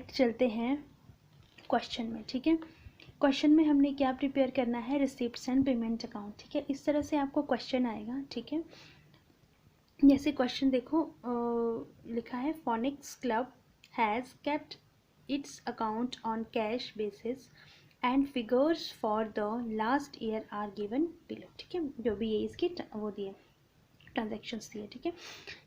Direct चलते हैं question में, ठीक है। क्वेश्चन में हमने क्या प्रिपेयर करना है, रिसिप्ट्स एंड पेमेंट अकाउंट, ठीक है। इस तरह से आपको क्वेश्चन आएगा, ठीक है। जैसे क्वेश्चन देखो, लिखा है Phoenix club has kept its account on cash basis and figures for the last year are given below, ठीक है। जो भी ये इसकी वो दिए ट्रांजेक्शन्स दिए, ठीक है।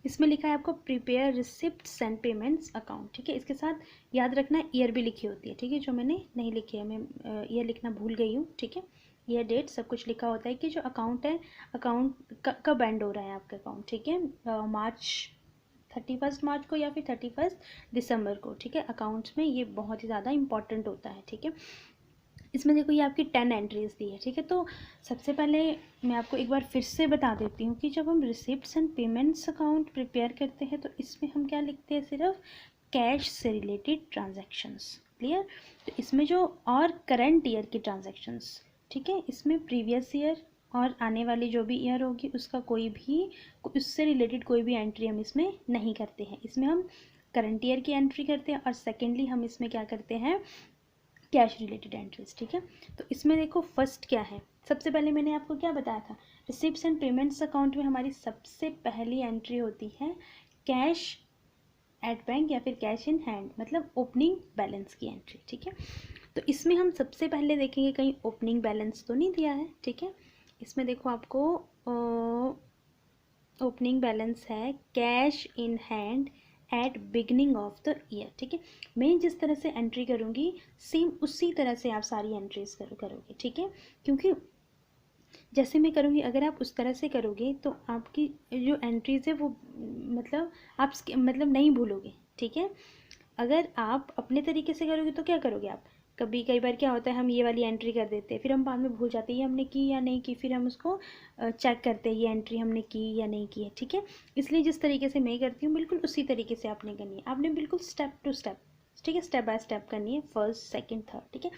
इसमें लिखा है आपको prepare receipts and payments account, ठीक है। इसके साथ याद रखना ईयर भी लिखी होती है, ठीक है, जो मैंने नहीं लिखी है, मैं ईयर लिखना भूल गई हूँ, ठीक है। ईयर डेट सब कुछ लिखा होता है कि जो अकाउंट है, अकाउंट कब एंड हो रहा है आपका अकाउंट, ठीक है। मार्च 31 मार्च को या फिर 31 दिसंबर को, ठीक है। अकाउंट्स में ये बहुत ही ज़्यादा इंपॉर्टेंट होता है, ठीक है। इसमें देखो ये आपकी 10 एंट्रीज दी है, ठीक है। तो सबसे पहले मैं आपको एक बार फिर से बता देती हूँ कि जब हम receipts and payments account prepare करते हैं तो इसमें हम क्या लिखते हैं, सिर्फ कैश से रिलेटेड ट्रांजैक्शंस, क्लियर। तो इसमें जो और करंट ईयर की ट्रांजैक्शंस, ठीक है, इसमें प्रीवियस ईयर और आने वाली जो भी ईयर होगी उसका कोई भी, उससे रिलेटेड कोई भी एंट्री हम इसमें नहीं करते हैं। इसमें हम करंट ईयर की एंट्री करते हैं और सेकेंडली हम इसमें क्या करते हैं, कैश रिलेटेड एंट्रीज, ठीक है। तो इसमें देखो फर्स्ट क्या है, सबसे पहले मैंने आपको क्या बताया था, रिसिप्ट्स एंड पेमेंट्स अकाउंट में हमारी सबसे पहली एंट्री होती है कैश एट बैंक या फिर कैश इन हैंड, मतलब ओपनिंग बैलेंस की एंट्री, ठीक है। तो इसमें हम सबसे पहले देखेंगे कहीं ओपनिंग बैलेंस तो नहीं दिया है, ठीक है। इसमें देखो आपको ओपनिंग बैलेंस है cash in hand eight beginning of the year, ठीक है। मैं जिस तरह से एंट्री करूँगी सेम उसी तरह से आप सारी एंट्रीज करोगे, ठीक है। क्योंकि जैसे मैं करूँगी अगर आप उस तरह से करोगे तो आपकी जो एंट्रीज है वो मतलब आप मतलब नहीं भूलोगे, ठीक है। अगर आप अपने तरीके से करोगे तो क्या करोगे आप, कई बार क्या होता है हम ये वाली एंट्री कर देते हैं, फिर हम बाद में भूल जाते हैं ये हमने की या नहीं की, फिर हम उसको चेक करते हैं ये एंट्री हमने की या नहीं की है, ठीक है। इसलिए जिस तरीके से मैं करती हूँ बिल्कुल उसी तरीके से आपने करनी है, आपने बिल्कुल स्टेप टू स्टेप, ठीक है, स्टेप बाय स्टेप करनी है, फर्स्ट सेकंड थर्ड, ठीक है।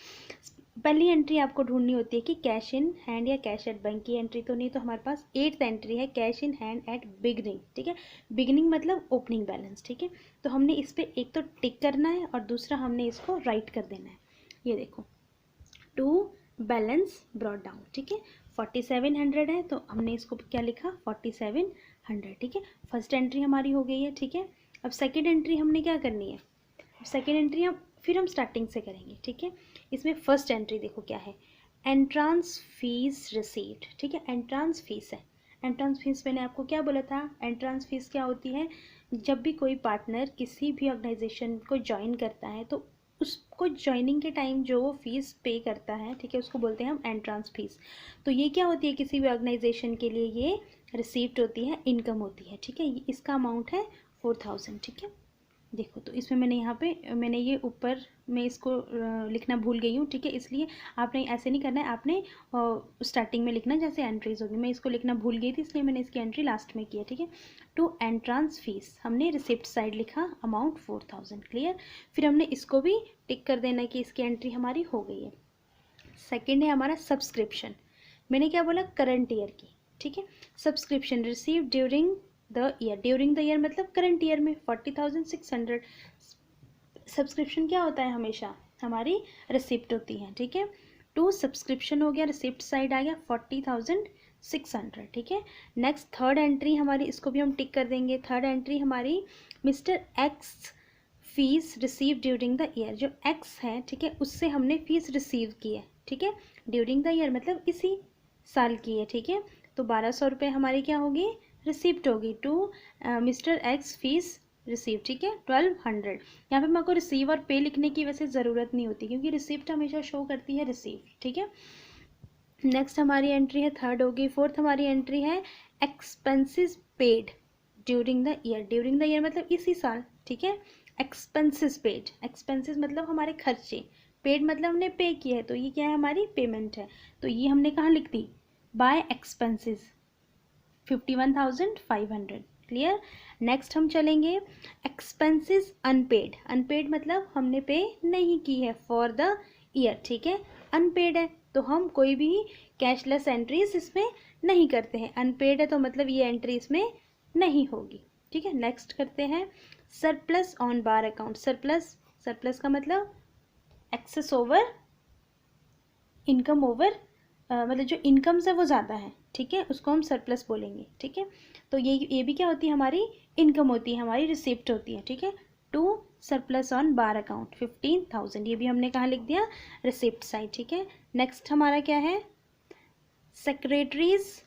पहली एंट्री आपको ढूंढनी होती है कि कैश इन हैंड या कैश एट बैंक की एंट्री तो नहीं, तो हमारे पास 8th एंट्री है cash in hand eight beginning, ठीक है। बिगनिंग मतलब ओपनिंग बैलेंस, ठीक है। तो हमने इस पर एक तो टिक करना है और दूसरा हमने इसको राइट कर देना है। ये देखो टू बैलेंस ब्रॉट डाउन, ठीक है। 4700 है तो हमने इसको क्या लिखा 4700, ठीक है। फर्स्ट एंट्री हमारी हो गई है, ठीक है। अब सेकेंड एंट्री हमने क्या करनी है, सेकेंड एंट्री फिर हम स्टार्टिंग से करेंगे, ठीक है। इसमें फर्स्ट एंट्री देखो क्या है, एंट्रांस फीस रिसीव्ड, ठीक है। एंट्रांस फीस है, एंट्रांस फीस मैंने आपको क्या बोला था, एंट्रांस फीस क्या होती है, जब भी कोई पार्टनर किसी भी ऑर्गेनाइजेशन को ज्वाइन करता है तो उसको ज्वाइनिंग के टाइम जो वो फीस पे करता है, ठीक है, उसको बोलते हैं हम एंट्रांस फीस। तो ये क्या होती है, किसी भी ऑर्गेनाइजेशन के लिए ये रिसीव्ड होती है, इनकम होती है, ठीक है। इसका अमाउंट है 4000, ठीक है। देखो तो इसमें मैंने यहाँ पे मैंने ये ऊपर मैं इसको लिखना भूल गई हूँ, ठीक है। इसलिए आपने ऐसे नहीं करना है, आपने स्टार्टिंग में लिखना जैसे एंट्रीज होगी, मैं इसको लिखना भूल गई थी इसलिए मैंने इसकी एंट्री लास्ट में की है, ठीक है। टू एंट्रांस फीस हमने रिसिप्ट साइड लिखा अमाउंट 4000, क्लियर। फिर हमने इसको भी टिक कर देना कि इसकी एंट्री हमारी हो गई है। सेकेंड है हमारा सब्सक्रिप्शन, मैंने क्या बोला करंट ईयर की, ठीक है। Subscription receive during the year, during the year मतलब करंट ईयर में 40,600। सब्सक्रिप्शन क्या होता है, हमेशा हमारी रिसिप्ट होती है, ठीक है। टू सब्सक्रिप्शन हो गया, रिसिप्ट साइड आ गया 40,600, ठीक है। नेक्स्ट थर्ड एंट्री हमारी, इसको भी हम टिक कर देंगे। थर्ड एंट्री हमारी mister x fees receive during the year, जो एक्स है, ठीक है, उससे हमने फीस रिसीव की है, ठीक है। ड्यूरिंग द ईयर मतलब इसी साल की है, ठीक है। तो 1200 रुपये हमारी क्या होगी, रिसिप्ट होगी to mister x fees receive, ठीक है। 1200, यहाँ पे मेरे को रिसीव और पे लिखने की वैसे ज़रूरत नहीं होती क्योंकि रिसिप्ट हमेशा शो करती है रिसीव, ठीक है। नेक्स्ट हमारी एंट्री है थर्ड होगी। फोर्थ हमारी एंट्री है expenses paid during the year, during the year मतलब इसी साल, ठीक है। एक्सपेंसेस पेड, एक्सपेंसेस मतलब हमारे खर्चे, पेड मतलब हमने पे किया है, तो ये क्या है हमारी पेमेंट है, तो ये हमने कहाँ लिख दी, बाय एक्सपेंसेस 51,500, क्लियर। नेक्स्ट हम चलेंगे एक्सपेंसेस अनपेड, अनपेड मतलब हमने पे नहीं की है फॉर द ईयर, ठीक है। अनपेड है तो हम कोई भी कैशलेस एंट्रीज इसमें नहीं करते हैं, अनपेड है तो मतलब ये एंट्री इसमें नहीं होगी, ठीक है। नेक्स्ट करते हैं surplus on bar account, surplus surplus का मतलब एक्सेस ओवर इनकम ओवर, मतलब जो इनकम्स है वो ज़्यादा है, ठीक है, उसको हम सरप्लस बोलेंगे, ठीक है। तो ये भी क्या होती है, हमारी इनकम होती है, हमारी रिसिप्ट होती है, ठीक है। To surplus on bar account 15,000, ये भी हमने कहाँ लिख दिया, रिसिप्ट साइड, ठीक है। नेक्स्ट हमारा क्या है, सेक्रेटरीज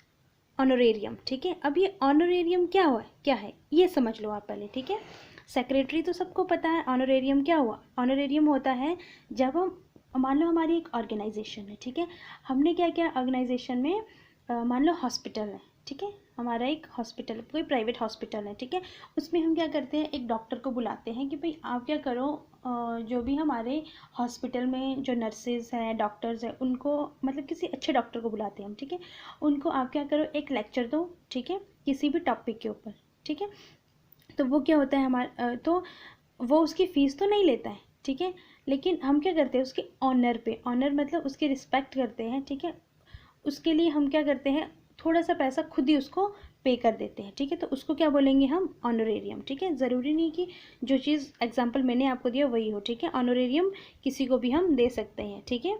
ऑनोरेरियम, ठीक है। अब ये ऑनोरेरियम क्या है ये समझ लो आप पहले, ठीक है। सेक्रेटरी तो सबको पता है, ऑनोरेरियम क्या हुआ, ऑनोरेरियम होता है जब हम, मान लो हमारी एक ऑर्गेनाइजेशन है, ठीक है, हमने क्या किया ऑर्गेनाइजेशन में, मान लो हॉस्पिटल है, ठीक है, हमारा एक हॉस्पिटल, कोई प्राइवेट हॉस्पिटल है, ठीक है, उसमें हम क्या करते हैं, एक डॉक्टर को बुलाते हैं कि भाई आप क्या करो, जो भी हमारे हॉस्पिटल में जो नर्सेज हैं, डॉक्टर्स हैं, उनको, मतलब किसी अच्छे डॉक्टर को बुलाते हैं हम, ठीक है, उनको आप क्या करो, एक लेक्चर दो, ठीक है, किसी भी टॉपिक के ऊपर, ठीक है। तो वो क्या होता है हमारा, तो वो उसकी फ़ीस तो नहीं लेता है, ठीक है, लेकिन हम क्या करते हैं उसके ऑनर पे, ऑनर मतलब उसकी रिस्पेक्ट करते हैं, ठीक है, उसके लिए हम क्या करते हैं, थोड़ा सा पैसा खुद ही उसको पे कर देते हैं, ठीक है, तो उसको क्या बोलेंगे हम, ऑनोरेरियम, ठीक है। ज़रूरी नहीं कि जो चीज़ एग्जांपल मैंने आपको दिया वही हो, ठीक है, ऑनोरेरियम किसी को भी हम दे सकते हैं, ठीक है,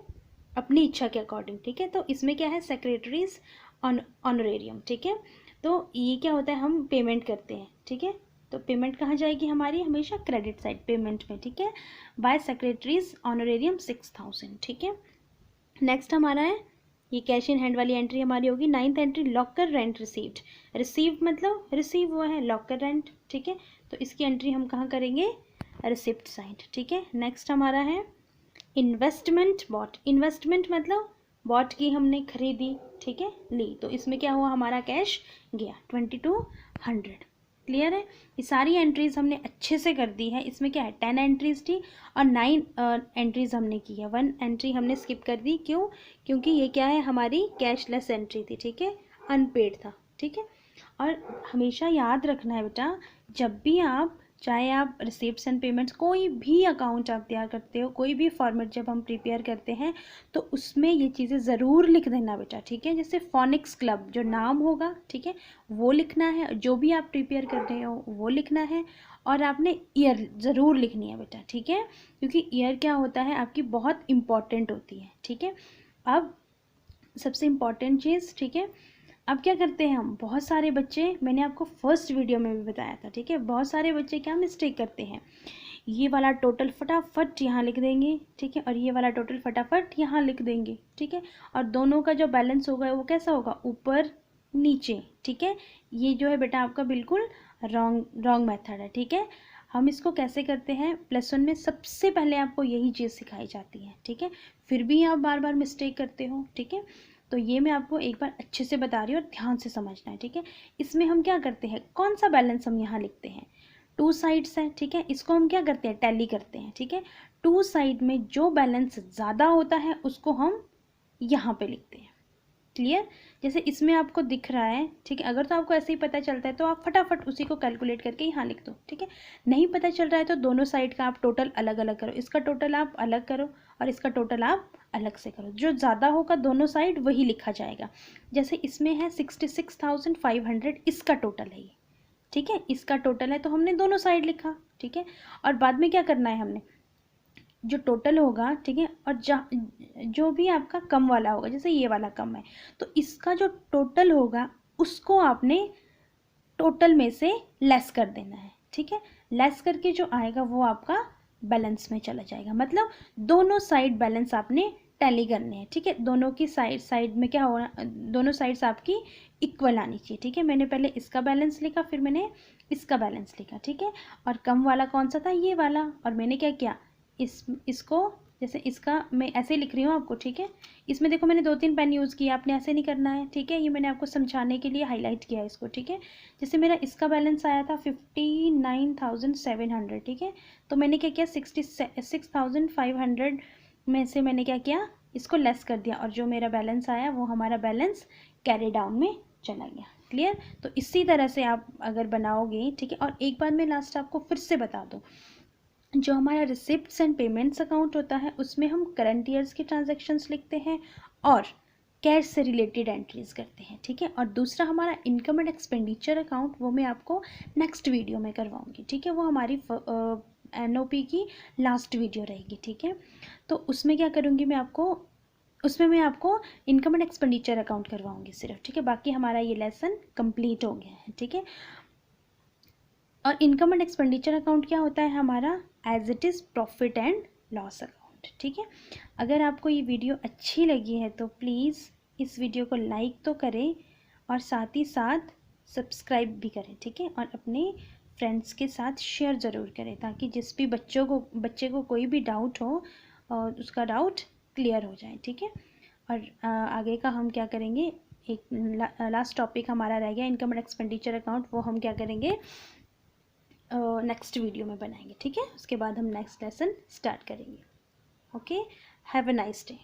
अपनी इच्छा के अकॉर्डिंग, ठीक है। तो इसमें क्या है, सेक्रेटरीज ऑनोरेरियम, ठीक है। तो ये क्या होता है, हम पेमेंट करते हैं, ठीक है, तो पेमेंट कहाँ जाएगी हमारी, हमेशा क्रेडिट साइड पेमेंट में, ठीक है, बाय सेक्रेटरीज ऑनोरेरियम 6,000, ठीक है। नेक्स्ट हमारा है, ये कैश इन हैंड वाली एंट्री हमारी होगी, 9th entry, locker rent received, received मतलब रिसीव हुआ है, लॉकर रेंट, ठीक है, तो इसकी एंट्री हम कहाँ करेंगे, रिसिप्ट साइड, ठीक है। नेक्स्ट हमारा है इन्वेस्टमेंट बॉट, इन्वेस्टमेंट मतलब बॉट की हमने खरीदी, ठीक है, ली, तो इसमें क्या हुआ, हमारा कैश गया 2200, क्लियर है। ये सारी एंट्रीज हमने अच्छे से कर दी है, इसमें क्या है 10 एंट्रीज थी और 9 एंट्रीज हमने की है, 1 एंट्री हमने स्किप कर दी, क्यों, क्योंकि ये क्या है, हमारी कैशलेस एंट्री थी, ठीक है, अनपेड था, ठीक है। और हमेशा याद रखना है बेटा, जब भी आप, चाहे आप रिसिप्ट्स एंड पेमेंट्स कोई भी अकाउंट आप तैयार करते हो, कोई भी फॉर्मेट जब हम प्रिपेयर करते हैं, तो उसमें ये चीज़ें ज़रूर लिख देना बेटा, ठीक है। जैसे फोनिक्स क्लब जो नाम होगा, ठीक है, वो लिखना है, जो भी आप प्रिपेयर कर रहे हो वो लिखना है, और आपने ईयर ज़रूर लिखनी है बेटा, ठीक है, क्योंकि ईयर क्या होता है आपकी बहुत इंपॉर्टेंट होती है, ठीक है। अब सबसे इम्पॉर्टेंट चीज़, ठीक है, अब क्या करते हैं हम, बहुत सारे बच्चे, मैंने आपको फर्स्ट वीडियो में भी बताया था, ठीक है, बहुत सारे बच्चे क्या मिस्टेक करते हैं, ये वाला टोटल फटाफट यहाँ लिख देंगे, ठीक है, और ये वाला टोटल फटाफट यहाँ लिख देंगे, ठीक है, और दोनों का जो बैलेंस होगा वो कैसा होगा, ऊपर नीचे, ठीक है। ये जो है बेटा आपका बिल्कुल रॉन्ग मेथड है, ठीक है। हम इसको कैसे करते हैं, +1 में सबसे पहले आपको यही चीज़ सिखाई जाती है, ठीक है, फिर भी आप बार बार मिस्टेक करते हो, ठीक है। तो ये मैं आपको एक बार अच्छे से बता रही हूँ और ध्यान से समझना है, ठीक है। इसमें हम क्या करते हैं, कौन सा बैलेंस हम यहाँ लिखते हैं, 2 साइड्स है, ठीक है, इसको हम क्या करते हैं, टैली करते हैं, ठीक है। 2 साइड में जो बैलेंस ज़्यादा होता है उसको हम यहाँ पे लिखते हैं, क्लियर। जैसे इसमें आपको दिख रहा है, ठीक है, अगर तो आपको ऐसे ही पता चलता है तो आप फटाफट उसी को कैलकुलेट करके यहाँ लिख दो, ठीक है। नहीं पता चल रहा है तो दोनों साइड का आप टोटल अलग अलग करो, इसका टोटल आप अलग करो और इसका टोटल आप अलग से करो, जो ज़्यादा होगा दोनों साइड वही लिखा जाएगा। जैसे इसमें है 66,500, इसका टोटल है ये, ठीक है, इसका टोटल है तो हमने दोनों साइड लिखा, ठीक है। और बाद में क्या करना है, हमने जो टोटल होगा, ठीक है, और जो भी आपका कम वाला होगा, जैसे ये वाला कम है, तो इसका जो टोटल होगा उसको आपने टोटल में से लेस कर देना है, ठीक है। लेस करके जो आएगा वो आपका बैलेंस में चला जाएगा, मतलब दोनों साइड बैलेंस आपने टैली करने हैं, ठीक है। दोनों की साइड में क्या होना, दोनों साइड्स आपकी इक्वल आनी चाहिए, ठीक है। मैंने पहले इसका बैलेंस लिखा, फिर मैंने इसका बैलेंस लिखा, ठीक है। और कम वाला कौन सा था, ये वाला, और मैंने क्या किया, इसको, जैसे इसका मैं ऐसे लिख रही हूँ आपको, ठीक है। इसमें देखो मैंने 2-3 पेन यूज़ किया, आपने ऐसे नहीं करना है, ठीक है, ये मैंने आपको समझाने के लिए हाईलाइट किया है इसको, ठीक है। जैसे मेरा इसका बैलेंस आया था 59,700, ठीक है, तो मैंने क्या किया, 66,500 में से मैंने क्या किया, इसको लेस कर दिया, और जो मेरा बैलेंस आया वो हमारा बैलेंस कैरी डाउन में चला गया, क्लियर। तो इसी तरह से आप अगर बनाओगे, ठीक है। और एक बार मैं लास्ट आपको फिर से बता दूँ, जो हमारा रिसिप्ट्स एंड पेमेंट्स अकाउंट होता है उसमें हम करंट ईयर्स के ट्रांजैक्शंस लिखते हैं और कैश से रिलेटेड एंट्रीज करते हैं, ठीक है। और दूसरा हमारा इनकम एंड एक्सपेंडिचर अकाउंट, वो मैं आपको नेक्स्ट वीडियो में करवाऊंगी, ठीक है। वो हमारी NOP की लास्ट वीडियो रहेगी, ठीक है। तो उसमें क्या करूँगी मैं आपको, उसमें मैं आपको इनकम एंड एक्सपेंडिचर अकाउंट करवाऊँगी सिर्फ, ठीक है। बाकी हमारा ये लेसन कंप्लीट हो गया है, ठीक है। और इनकम एंड एक्सपेंडिचर अकाउंट क्या होता है हमारा, as it is profit and loss account, ठीक है। अगर आपको ये वीडियो अच्छी लगी है तो प्लीज़ इस वीडियो को लाइक तो करें और साथ ही साथ सब्सक्राइब भी करें, ठीक है। और अपने फ्रेंड्स के साथ शेयर ज़रूर करें ताकि जिस भी बच्चे को कोई भी डाउट हो और उसका डाउट क्लियर हो जाए, ठीक है। और आगे का हम क्या करेंगे, एक लास्ट टॉपिक हमारा रह गया इनकम एंड एक्सपेंडिचर अकाउंट, वो हम क्या करेंगे नेक्स्ट वीडियो में बनाएंगे, ठीक है। उसके बाद हम नेक्स्ट लेसन स्टार्ट करेंगे। Okay, have a nice day.